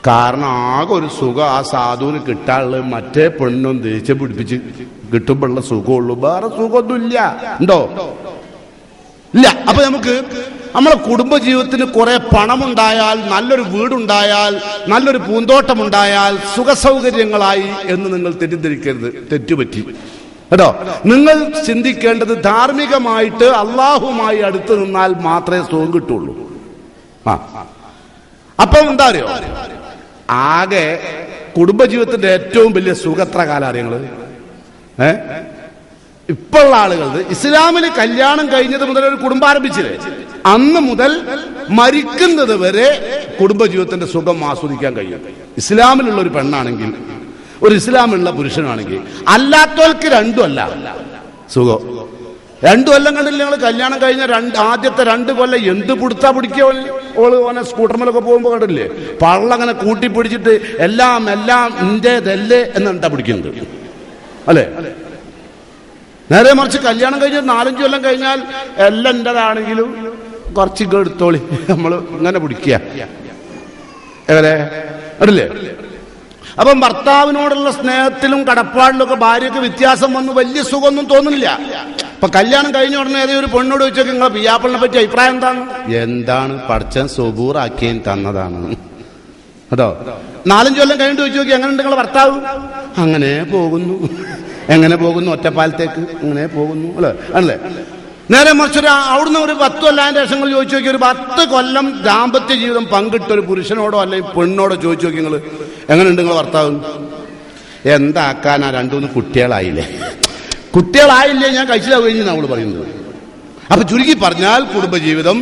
കാരണം ആകെ ഒരു സുഖം ആ സാധുവിന് കിട്ടാനുള്ളത് മറ്റേ പെണ്ണും ദേഷ്യം പിടിപ്പിച്ച് കിട്ടുമ്പോഴുള്ള സുഖമുള്ളൂ. വേറെ സുഖമൊന്നുമില്ല. ഉണ്ടോ? ഇല്ല. അപ്പൊ നമുക്ക് നമ്മളെ കുടുംബജീവിതത്തിന് കുറെ പണമുണ്ടായാൽ, നല്ലൊരു വീടുണ്ടായാൽ, നല്ലൊരു പൂന്തോട്ടമുണ്ടായാൽ സുഖസൗകര്യങ്ങളായി എന്ന് നിങ്ങൾ തെറ്റിദ്ധരിക്കരുത്. തെറ്റുപറ്റി കേട്ടോ. നിങ്ങൾ ചിന്തിക്കേണ്ടത് ധാർമ്മികമായിട്ട് അള്ളാഹുമായി അടുത്ത് നിന്നാൽ മാത്രമേ സുഖം കിട്ടുള്ളൂ. അപ്പൊ എന്താ അറിയോ, ആകെ കുടുംബജീവിതത്തിന്റെ ഏറ്റവും വലിയ സുഖത്ര കാലം അറിയങ്ങള് ഇപ്പോഴുള്ള ആളുകൾ ഇസ്ലാമിന് കല്യാണം കഴിഞ്ഞത് മുതൽ ഒരു കുടുംബം ആരംഭിച്ചില്ലേ, അന്ന് മുതൽ മരിക്കുന്നത് വരെ കുടുംബജീവിതത്തിന്റെ സുഖം ആസ്വദിക്കാൻ കഴിയും. ഇസ്ലാമിലുള്ള ഒരു പെണ്ണാണെങ്കിൽ, ഒരു ഇസ്ലാമിലുള്ള പുരുഷനാണെങ്കിൽ. അല്ലാത്തവർക്ക് രണ്ടുമല്ല സുഖം. 2 കൊല്ലം കണ്ടില്ല ഞങ്ങൾ കല്യാണം കഴിഞ്ഞ ആദ്യത്തെ 2 കൊല്ലം എന്ത് പിടുത്താ പിടിക്കുക. ഓനെ സ്കൂട്ടർമേലൊക്കെ പോകുമ്പോ കണ്ടില്ലേ, പള്ളങ്ങനെ കൂട്ടിപ്പിടിച്ചിട്ട് എല്ലാം ഇന്റേതല്ലേ എന്നിട്ടാ പിടിക്കുന്നത് അല്ലേ. നേരെ മറിച്ച് കല്യാണം കഴിഞ്ഞ 4-5 കൊല്ലം കഴിഞ്ഞാൽ എല്ലാം എന്റേതാണെങ്കിലും കുറച്ച് എടുത്തോളി നമ്മൾ ഇങ്ങനെ പിടിക്കുക എവരെ അല്ലേ. അപ്പം ഭർത്താവിനോടുള്ള സ്നേഹത്തിലും കടപ്പാടിലും ഒക്കെ ഭാര്യക്ക് വ്യത്യാസം വന്ന് വലിയ സുഖമൊന്നും തോന്നുന്നില്ല. ഇപ്പൊ കല്യാണം കഴിഞ്ഞ ഉടനെ ഏതെങ്കിലും ഒരു പെണ്ണോട് ചോദിച്ചൊക്കെ നിങ്ങളെ പിയാപ്പിളിനെ പറ്റി അഭിപ്രായം എന്താണ് പടച്ചൻ സുബൂറാക്കിയൻ തന്നതാണ് കേട്ടോ. 4-5 കൊല്ലം കഴിഞ്ഞിട്ട് ചോദിച്ചു നോക്കി എങ്ങനെ ഉണ്ട് നിങ്ങളെ ഭർത്താവ്? അങ്ങനെ പോകുന്നു. എങ്ങനെ പോകുന്നു? ഒറ്റപ്പാലത്തേക്ക് അങ്ങനെ പോകുന്നു അല്ലേ അല്ലേ. നേരെ മറിച്ചൊരു അവിടുന്ന് ഒരു 10 കൊല്ലം ശേഷങ്ങൾ ചോദിച്ചു നോക്കി, ഒരു 10 കൊല്ലം ദാമ്പത്യ ജീവിതം പങ്കിട്ട ഒരു പുരുഷനോടോ അല്ലെങ്കിൽ പെണ്ണോടോ ചോദിച്ചു നോക്കി നിങ്ങൾ എങ്ങനെയുണ്ട് നിങ്ങളെ ഭർത്താവ്? എന്താക്കാനാ 2-3 കുട്ടികളായില്ലേ. കുട്ടികളായില്ലേ ഞാൻ കഴിച്ചില്ല കഴിഞ്ഞ് അവള് പറയുന്നത്. അപ്പൊ ചുരുക്കി പറഞ്ഞാൽ കുടുംബജീവിതം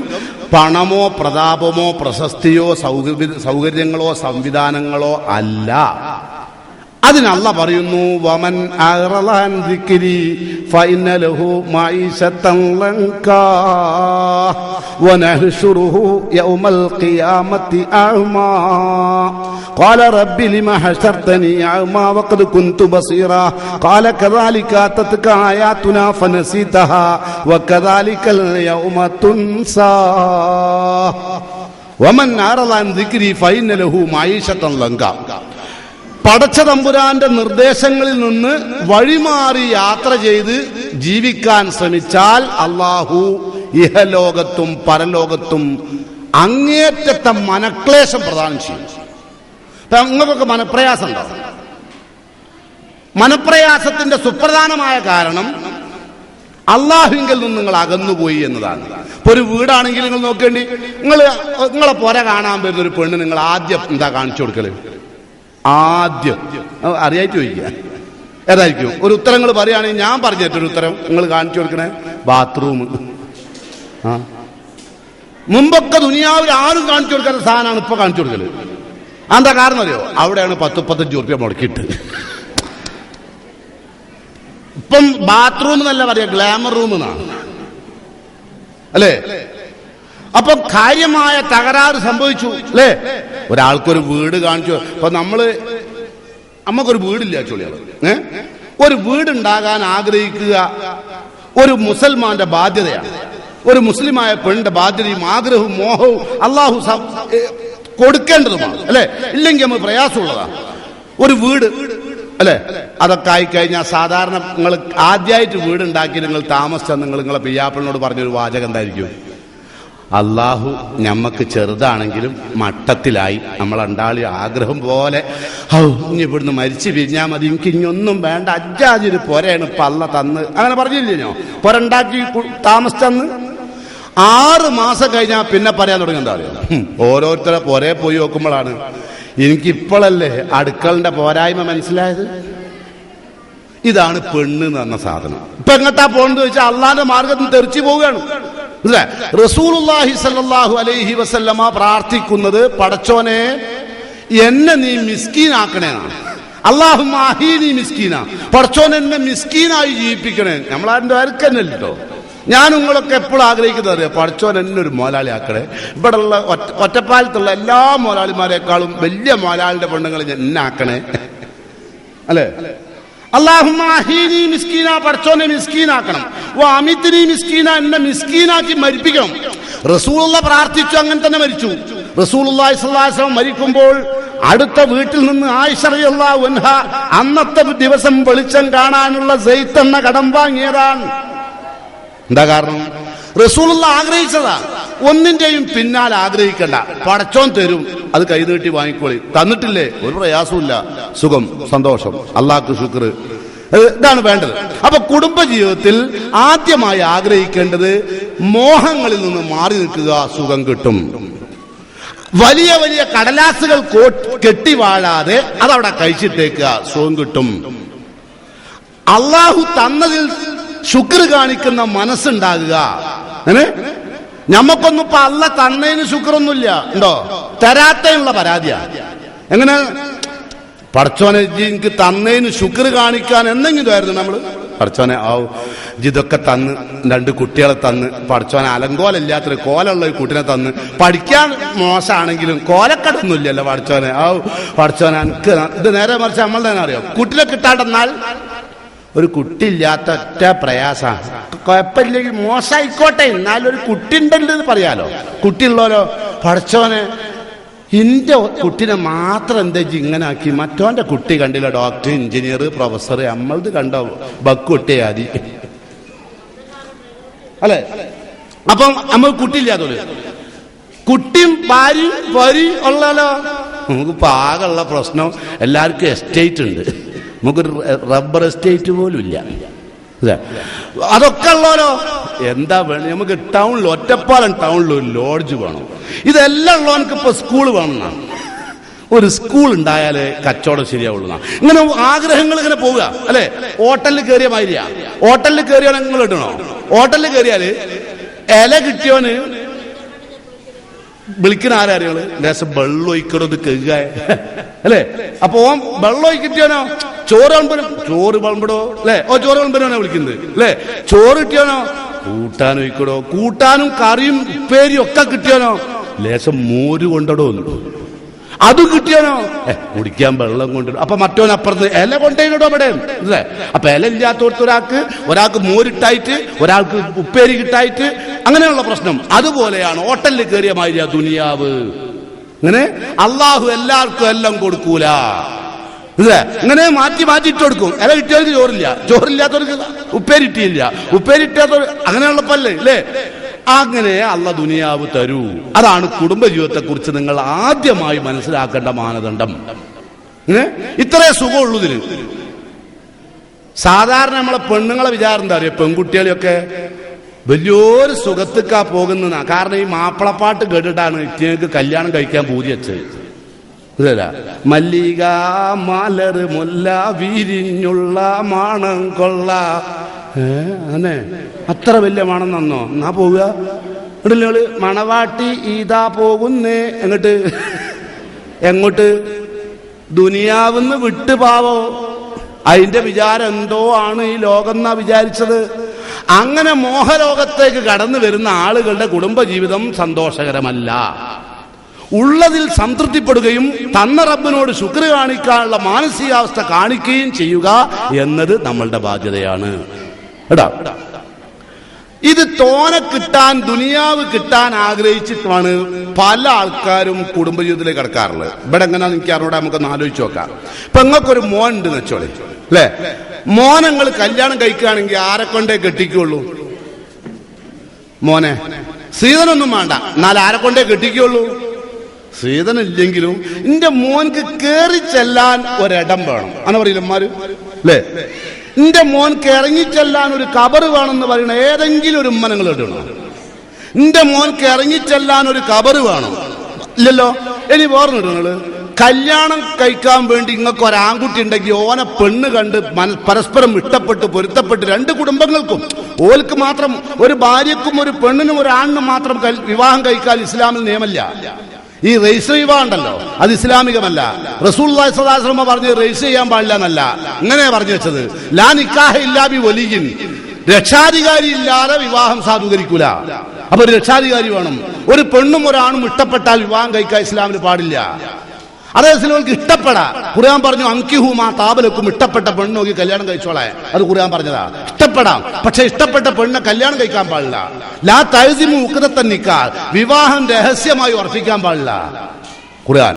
പണമോ പ്രതാപമോ പ്രശസ്തിയോ സൗകര്യങ്ങളോ സംവിധാനങ്ങളോ അല്ല. അതിന് അല്ലാഹ് പറയുന്നു, വമൻ അഅറള അൻ ദിക്രി ഫഇന്ന ലഹു മഈശത്തൻ ലൻകാ വനഹ്ശുറുഹു യൗമൽ ഖിയാമത്തി അഅ്മാ ഖാല റബ്ബി ലിമ ഹശർതനി അഅ്മാ വഖദ് കുൻതു ബസീറാ ഖാല കദാലിക അതത്ക ആയാതുനാ ഫനസീതഹാ വകദാലികൽ യൗമ തുൻസാ വമൻ അഅറള അൻ ദിക്രി ഫഇന്ന ലഹു മഈശത്തൻ ലൻകാ. പടച്ച തമ്പുരാന്റെ നിർദ്ദേശങ്ങളിൽ നിന്ന് വഴിമാറി യാത്ര ചെയ്ത് ജീവിക്കാൻ ശ്രമിച്ചാൽ അള്ളാഹു ഇഹലോകത്തും പരലോകത്തും അങ്ങേറ്റത്തെ മനക്ലേശം പ്രദാനം ചെയ്യും. നിങ്ങൾക്കൊക്കെ മനപ്രയാസം ഉണ്ടാവും. മനപ്രയാസത്തിന്റെ സുപ്രധാനമായ കാരണം അള്ളാഹുവിങ്കിൽ നിന്ന് നിങ്ങൾ അകന്നുപോയി എന്നതാണ്. ഇപ്പൊ ഒരു വീടാണെങ്കിൽ നിങ്ങൾ നോക്കേണ്ടി, നിങ്ങളെ പുര കാണാൻ വരുന്ന ഒരു പെണ്ണ് നിങ്ങൾ ആദ്യം എന്താ കാണിച്ചു കൊടുക്കല്? ആദ്യം അറിയായിട്ട് ചോദിക്കുക ഏതായിരിക്കും ഒരു ഉത്തരങ്ങൾ പറയുകയാണെങ്കിൽ ഞാൻ പറഞ്ഞിട്ടൊരു ഉത്തരം നിങ്ങൾ കാണിച്ചു കൊടുക്കണേ ബാത്റൂം. മുമ്പൊക്കെ ദുനിയാവിൽ ആരും കാണിച്ചു കൊടുക്കാത്ത സാധനമാണ് ഇപ്പൊ കാണിച്ചു കൊടുക്കല്. എന്താ കാരണം അറിയോ? അവിടെയാണ് 10-15 ഉറുപ്പ്യ മുടക്കിയിട്ട്. ഇപ്പം ബാത്റൂം എന്നല്ല പറയാ, ഗ്ലാമർ റൂം എന്നാണ് അല്ലേ. അപ്പൊ കാര്യമായ തകരാറ് സംഭവിച്ചു അല്ലേ. ഒരാൾക്കൊരു വീട് കാണിച്ചു. അപ്പൊ നമുക്കൊരു വീടില്ല ചൊല്ലിയാള്. ഒരു വീടുണ്ടാകാൻ ആഗ്രഹിക്കുക ഒരു മുസൽമാന്റെ ബാധ്യതയാണ്. ഒരു മുസ്ലിമായ പെണ്ണിന്റെ ബാധ്യതയും ആഗ്രഹവും മോഹവും അള്ളാഹു കൊടുക്കേണ്ടതുമാണ് അല്ലെ. ഇല്ലെങ്കിൽ നമ്മൾ പ്രയാസമുള്ളതാണ്. ഒരു വീട് അല്ലെ, അതൊക്കെ ആയിക്കഴിഞ്ഞാൽ സാധാരണ നിങ്ങൾ ആദ്യമായിട്ട് വീടുണ്ടാക്കി നിങ്ങൾ താമസിച്ചാൽ നിങ്ങളെ പിയ്യാപ്പിളിനോട് പറഞ്ഞൊരു വാചകം എന്തായിരിക്കും? അള്ളാഹു ഞമ്മക്ക് ചെറുതാണെങ്കിലും മട്ടത്തിലായി നമ്മളണ്ടാളി ആഗ്രഹം പോലെ ഇനി ഇവിടുന്ന് മരിച്ചു പിരിഞ്ഞാൽ മതി, എനിക്ക് ഇനിയൊന്നും വേണ്ട, അജ്ജാതിരു പൊരയാണ് പല്ല തന്ന് അങ്ങനെ പറഞ്ഞില്ലയോ. പൊരണ്ടാക്കി താമസിച്ചന്ന് 6 മാസം കഴിഞ്ഞാൽ പിന്നെ പറയാൻ തുടങ്ങി. എന്താ പറയുക, ഓരോരുത്തരെ പൊരേ പോയി നോക്കുമ്പോഴാണ് എനിക്കിപ്പോഴല്ലേ അടുക്കളന്റെ പോരായ്മ മനസ്സിലായത്. ഇതാണ് പെണ്ണ് എന്ന് പറഞ്ഞ സാധനം. ഇപ്പൊ എങ്ങട്ടാ പോണെന്ന് ചോദിച്ചാൽ അള്ളാന്റെ മാർഗത്തിൽ തെറിച്ചു പോവുകയാണ്. റസൂലുള്ളാഹി സ്വല്ലല്ലാഹു അലൈഹി വസല്ലമ പ്രാർത്ഥിക്കുന്നത്, പടച്ചോനെ എന്നെ നീ മിസ്കീനാക്കണേന്നാണ്. അല്ലാഹുമ്മ അഹീനി മിസ്കീന, പടച്ചോൻ എന്നെ മിസ്കീനായി ജീവിപ്പിക്കണേ. നമ്മളാരുടെ ആർക്കന്നെ കേട്ടോ. ഞാൻ നിങ്ങളൊക്കെ എപ്പോഴും ആഗ്രഹിക്കുന്നത് അറിയാം, പടച്ചോൻ എന്നെ ഒരു മോലാളി ആക്കണേ. ഇവിടെ ഉള്ള ഒറ്റപ്പാലത്തുള്ള എല്ലാ മോലാളിമാരെക്കാളും വലിയ മോലാളിന്റെ പെണ്ണുങ്ങൾ എന്നെ ആക്കണേ അല്ലേ. അല്ലാഹുമ്മ അഹീനി മിസ്കീന, പടച്ചോനെ മിസ്കീനാക്കണം. വഅമിത്നി മിസ്കീന, എന്നെ മിസ്കീനാക്കി മരിപ്പിക്കണം. റസൂലുള്ള പ്രാർത്ഥിച്ചു, അങ്ങനെ തന്നെ മരിച്ചു. റസൂലുള്ളാഹി സ്വല്ലല്ലാഹു അലൈഹി വസല്ലം മരിക്കുമ്പോൾ അടുത്ത വീട്ടിൽ നിന്ന് ആയിഷ റളിയല്ലാഹു അൻഹ അന്നത്തെ ദിവസം വെളിച്ചം കാണാനുള്ള സെയ്ത്ത് എന്ന കടം വാങ്ങിയതാണ്. എന്താ കാരണം? റസൂലുള്ളാഹി ആഗ്രഹിച്ചതാ. ഒന്നിന്റെയും പിന്നാലെ ആഗ്രഹിക്കണ്ട, പടച്ചോൻ തരും, അത് കൈനീട്ടി വാങ്ങിക്കോളി. തന്നിട്ടില്ലേ, ഒരു പ്രയാസമില്ല, സുഖം, സന്തോഷം, അല്ലാഹുക്ക് ശുക്ർ, ഇതാണ് വേണ്ടത്. അപ്പൊ കുടുംബജീവിതത്തിൽ ആദ്യമായി ആഗ്രഹിക്കേണ്ടത് മോഹങ്ങളിൽ നിന്ന് മാറി നിൽക്കുക, സുഖം കിട്ടും. വലിയ വലിയ കടലാസുകൾ കെട്ടി വാഴാതെ അതവിടെ കഴിച്ചിട്ടേക്കുക, സുഖം കിട്ടും. അള്ളാഹു തന്നതിൽ ശുക്ർ കാണിക്കുന്ന മനസ്സുണ്ടാകുക. ഞമ്മക്കൊന്നും ഇപ്പൊ അല്ല തന്നതിന് ശുക്രൊന്നുമില്ല, ഉണ്ടോ? തരാത്തതിനുള്ള പരാതിയാ. എങ്ങനെ പടച്ചോനെ എനിക്ക് തന്നതിന് ശുക്ർ കാണിക്കാൻ എന്തെങ്കിലും ആയിരുന്നു നമ്മള്? പടച്ചോനെ ഇതൊക്കെ തന്ന്, 2 കുട്ടികളെ തന്ന്, പടച്ചോനെ അലങ്കോലില്ലാത്തൊരു കോലുള്ള ഒരു കുട്ടിനെ തന്ന്, പഠിക്കാൻ മോശമാണെങ്കിലും കോലക്കടൊന്നുമില്ലല്ലോ പടച്ചോനെ. പടച്ചോനെ എനിക്ക് ഇത് നേരെ മറിച്ച് നമ്മൾ തന്നെ അറിയാം. കുട്ടിനെ കിട്ടാണ്ടെന്നാൽ ഒരു കുട്ടി ഇല്ലാത്ത ഒറ്റ പ്രയാസ, കുഴപ്പമില്ലെങ്കിൽ മോശമായിക്കോട്ടെ, എന്നാലും ഒരു കുട്ടി ഉണ്ടല്ലോ എന്ന് പറയാലോ. കുട്ടിയുള്ളവരോ പടച്ചോനെ ഇന്റെ കുട്ടിനെ മാത്രം എന്താ ഇങ്ങനെ ആക്കി, മറ്റോന്റെ കുട്ടി കണ്ടില്ല, ഡോക്ടർ, എഞ്ചിനീയർ, പ്രൊഫസർ, നമ്മളത് കണ്ടോ ബക്കുട്ടിയാതി അല്ലെ? അപ്പം നമ്മൾ കുട്ടിയില്ലാത്തോളൂ. കുട്ടിയും ഭാര്യയും ഉള്ളല്ലോ. നമുക്ക് പാകമുള്ള പ്രശ്നം, എല്ലാവർക്കും എസ്റ്റേറ്റ് ഉണ്ട്, നമുക്കൊരു റബ്ബർ എസ്റ്റേറ്റ് പോലും ഇല്ല. അതൊക്കെ ഉള്ളവരോ എന്താ വേണം? നമുക്ക് ടൗണിൽ, ഒറ്റപ്പാലം ടൗണിൽ ഒരു ലോഡ്ജ് വേണം. ഇതെല്ലാം ഉള്ളവർക്ക് ഇപ്പൊ സ്കൂൾ വേണമെന്നാണ്. ഒരു സ്കൂൾ ഉണ്ടായാലേ കച്ചവടം ശരിയാവുള്ളൂ. ഇങ്ങനെ ആഗ്രഹങ്ങൾ ഇങ്ങനെ പോവുക അല്ലെ? ഹോട്ടലിൽ കയറിയ മാതിരിയാ. ഹോട്ടലിൽ കയറിയാൽ നിങ്ങൾ ഇടണോ? ഹോട്ടലിൽ കയറിയാല് ഇല കിട്ടിയോന് വിളിക്കുന്ന ആരാറികള് ലേശം വെള്ളം ഒഴിക്കണത് കഴുക അല്ലെ? അപ്പൊ ഓൻ വെള്ളം ഒഴിക്കിട്ടിയാനോ ചോറ് വിളമ്പിടോ അല്ലെ? ചോറ് വിളമ്പിനാണോ വിളിക്കുന്നത് അല്ലെ? ചോറ് കിട്ടിയാനോ കൂട്ടാൻ ഒഴിക്കടോ, കൂട്ടാനും കറിയും ഉപ്പേരിയും ഒക്കെ കിട്ടിയാനോ ലേശം മോര് കൊണ്ടടോ, അത് കിട്ടിയാനോ കുടിക്കാൻ വെള്ളം കൊണ്ടിടും. അപ്പൊ മറ്റോനപ്പുറത്ത് ഇല കൊണ്ടേനോ ഇവിടെ അല്ലേ? അപ്പൊ ഇല ഇല്ലാത്തോടത്ത് ഒരാൾക്ക് മോരിട്ടായിട്ട്, ഒരാൾക്ക് ഉപ്പേരി കിട്ടായിട്ട്, അങ്ങനെയുള്ള പ്രശ്നം. അതുപോലെയാണ് ഹോട്ടലിൽ കയറിയ മാതിരിയ ദുനിയാവ്. ഇങ്ങനെ അള്ളാഹു എല്ലാവർക്കും എല്ലാം കൊടുക്കൂല, ഇല്ലേ? ഇങ്ങനെ മാറ്റിയിട്ട് കൊടുക്കും. ഇല കിട്ടിയവർക്ക് ചോറില്ല, ചോറില്ലാത്തവർക്ക് ഉപ്പേരി കിട്ടിയില്ല, ഉപ്പേരി കിട്ടാത്തവർ, അങ്ങനെയുള്ളപ്പല്ലേ ഇല്ലേ? അങ്ങനെ അള്ള ദുനിയാവ് തരൂ. അതാണ് കുടുംബജീവിതത്തെ കുറിച്ച് നിങ്ങൾ ആദ്യമായി മനസ്സിലാക്കേണ്ട മാനദണ്ഡം. ഇത്രേ സുഖമുള്ളൂ ഇതിന്. സാധാരണ നമ്മളെ പെണ്ണുങ്ങളെ വിചാരം എന്താ അറിയാം? പെൺകുട്ടികളെയൊക്കെ വലിയൊരു സുഖത്തിക്കാ പോകുന്ന. കാരണം ഈ മാപ്പിളപ്പാട്ട് കേട്ടിട്ടാണ് ഇറ്റങ്ങൾക്ക് കല്യാണം കഴിക്കാൻ പൂതി വെച്ചത്. ഇതല്ല മല്ലിക മലർ മുല്ല വിരിഞ്ഞുള്ള മാണം കൊള്ള, അങ്ങനെ അത്ര വലിയ മണം നന്നോ? എന്നാ പോവുക ഇടല് മണവാട്ടി ഇതാ പോകുന്നേ. എങ്ങോട്ട്? ദുനിയാവിന്ന് വിട്ട് പാവോ. അതിന്റെ വിചാരം എന്തോ ആണ് ഈ ലോകം എന്നാ വിചാരിച്ചത്. അങ്ങനെ മോഹലോകത്തേക്ക് കടന്നു വരുന്ന ആളുകളുടെ കുടുംബജീവിതം സന്തോഷകരമല്ല. ഉള്ളതിൽ സംതൃപ്തിപ്പെടുകയും തന്ന റബ്ബിനോട് ശുക്ർ കാണിക്കാനുള്ള മാനസികാവസ്ഥ കാണിക്കുകയും ചെയ്യുക എന്നത് നമ്മളുടെ ബാധ്യതയാണ്. ഇത് തോനെ കിട്ടാൻ, ദുനിയാവ് കിട്ടാൻ ആഗ്രഹിച്ചിട്ടാണ് പല ആൾക്കാരും കുടുംബജീവിതത്തിലേക്ക് കടക്കാറുള്ളത്. ഇവിടെ എങ്ങനെയാണെന്ന് എനിക്ക് അറിഞ്ഞൂടെ, നമുക്കൊന്ന് ആലോചിച്ച് നോക്കാം. ഇപ്പൊ നിങ്ങൾക്കൊരു മോൻ ഉണ്ട് വെച്ചോളെ അല്ലെ? മോനങ്ങൾ കല്യാണം കഴിക്കുകയാണെങ്കിൽ ആരെ കൊണ്ടേ കെട്ടിക്കുള്ളൂ? മോനെ സീതനൊന്നും വേണ്ട, എന്നാൽ ആരെ കൊണ്ടേ കെട്ടിക്കുള്ളൂ? സീതനില്ലെങ്കിലും എന്റെ മോൻക്ക് കേറി ചെല്ലാൻ ഒരിടം വേണം എന്ന് പറയില്ല അമ്മാര് അല്ലേ? എന്റെ മോൻക്ക് ഇറങ്ങിച്ചെല്ലാൻ ഒരു കബറ് വേണമെന്ന് പറയണ ഏതെങ്കിലും ഒരു ഉമ്മ നിങ്ങൾ ഇടണം. എന്റെ മോൻക്ക് ഇറങ്ങിച്ചെല്ലാൻ ഒരു കബറ് വേണം, ഇല്ലല്ലോ? ഇനി വേറെ നിങ്ങള് കല്യാണം കഴിക്കാൻ വേണ്ടി നിങ്ങൾക്ക് ഒരാൺകുട്ടി ഉണ്ടെങ്കിൽ ഓനെ പെണ്ണ് കണ്ട് പരസ്പരം ഇഷ്ടപ്പെട്ട് പൊരുത്തപ്പെട്ട് 2 കുടുംബങ്ങൾക്കും, ഓൽക്ക് മാത്രം, ഒരു ഭാര്യക്കും ഒരു പെണ്ണിനും ഒരു ആണിനും മാത്രം വിവാഹം കഴിക്കാൻ ഇസ്ലാമിൽ നിയമമില്ല. ഈ രജിസ്റ്റർ വിവാഹം ഉണ്ടല്ലോ, അത് ഇസ്ലാമികമല്ല. റസൂലുള്ളാഹി സ്വല്ലല്ലാഹു അലൈഹി വസല്ലം പറഞ്ഞ് രജിസ്റ്റർ ചെയ്യാൻ പാടില്ല എന്നല്ല, ഇങ്ങനെ പറഞ്ഞു വെച്ചത്. ലാ നിക്കാഹ ഇല്ലാ ബി വലിയ്യിൻ, രക്ഷാധികാരി ഇല്ലാതെ വിവാഹം സാധൂകരിക്കൂല. അപ്പൊ ഒരു രക്ഷാധികാരി വേണം. ഒരു പെണ്ണും ഒരാണും ഇഷ്ടപ്പെട്ടാൽ വിവാഹം കഴിക്കാൻ ഇസ്ലാമിന് പാടില്ല. അതേസമയം ഇഷ്ടപ്പെടാം. ഖുർആൻ പറഞ്ഞു അൻകിഹുമാ താബലക്കും, ഇഷ്ടപ്പെട്ട പെണ്ണ് നോക്കി കല്യാണം കഴിച്ചോളെ. അത് ഖുർആൻ പറഞ്ഞതാ. ഇഷ്ടപ്പെടാം, പക്ഷെ ഇഷ്ടപ്പെട്ട പെണ്ണ് കല്യാണം കഴിക്കാൻ പാടില്ല. ലാ തഅ്സിമു ഉഖ്ദത്തൻ നിക്കാഹ്, വിവാഹം രഹസ്യമായി ഉറപ്പിക്കാൻ പാടില്ല. ഖുർആൻ